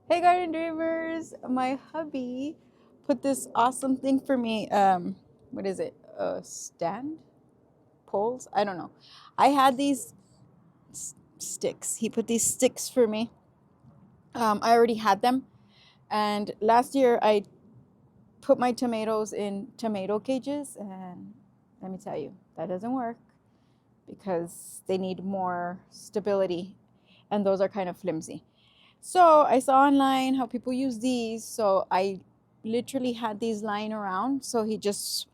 Hey garden dreamers, my hubby put this awesome thing for me. What is it? Stand? Poles? I don't know. I had these sticks. He put these sticks for me. I already had them. And last year I put my tomatoes in tomato cages, and let me tell you, that doesn't work because they need more stability, and those are kind of flimsy. So I saw online how people use these. So I literally had these lying around. So he just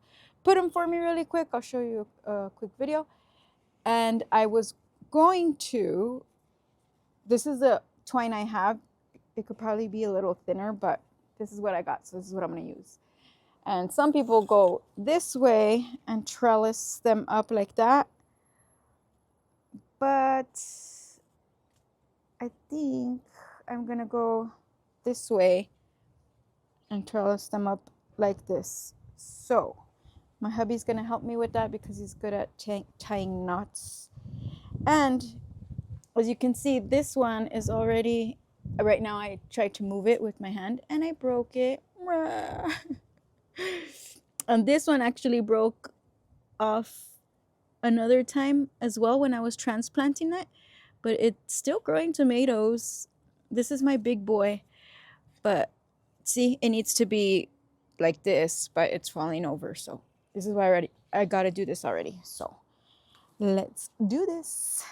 put them for me really quick. I'll show you a quick video. And I was going to, this is the twine I have. It could probably be a little thinner, but this is what I got. So this is what I'm going to use. And some people go this way and trellis them up like that. But I think I'm going to go this way and trellis them up like this. So my hubby's gonna help me with that because he's good at tying knots. And as you can see, this one is already, right now I tried to move it with my hand and I broke it. And this one actually broke off another time as well when I was transplanting it, but it's still growing tomatoes. This is my big boy, but see, it needs to be like this, but it's falling over. So this is why I gotta do this already. So let's do this.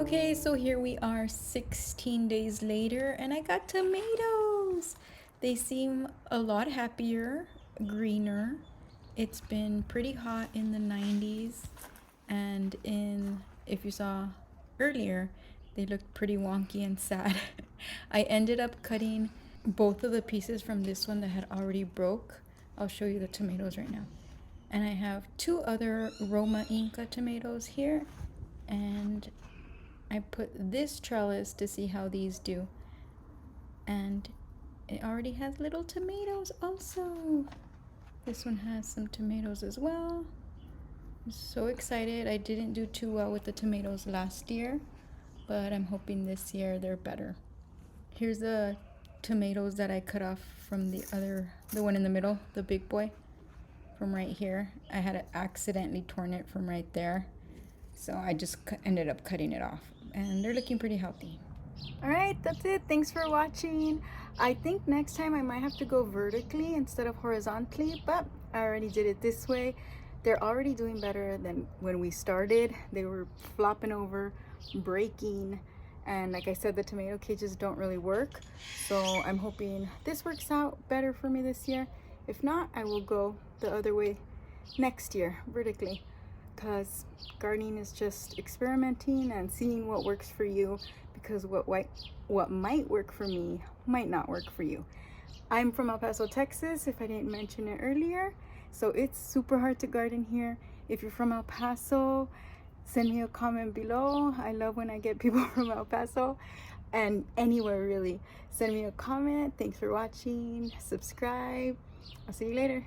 Okay, so here we are 16 days later, and I got tomatoes. They seem a lot happier, greener. It's been pretty hot in the 90s, and if you saw earlier, they looked pretty wonky and sad. I ended up cutting both of the pieces from this one that had already broke. I'll show you the tomatoes right now. And I have two other Roma Inca tomatoes here, and I put this trellis to see how these do, and it already has little tomatoes also. This one has some tomatoes as well. I'm so excited. I didn't do too well with the tomatoes last year, but I'm hoping this year they're better. Here's the tomatoes that I cut off from the one in the middle, the big boy, from right here. I had accidentally torn it from right there, so I just ended up cutting it off, and they're looking pretty healthy. All right, that's it. Thanks for watching. I think next time I might have to go vertically instead of horizontally, but I already did it this way. They're already doing better than when we started. They were flopping over, breaking, and like I said, the tomato cages don't really work. So I'm hoping this works out better for me this year. If not, I will go the other way next year, vertically, because gardening is just experimenting and seeing what works for you, because what might work for me might not work for you. I'm from El Paso, Texas, if I didn't mention it earlier, so it's super hard to garden here. If you're from El Paso, send me a comment below. I love when I get people from El Paso, and anywhere really. Send me a comment. Thanks for watching. Subscribe. I'll see you later.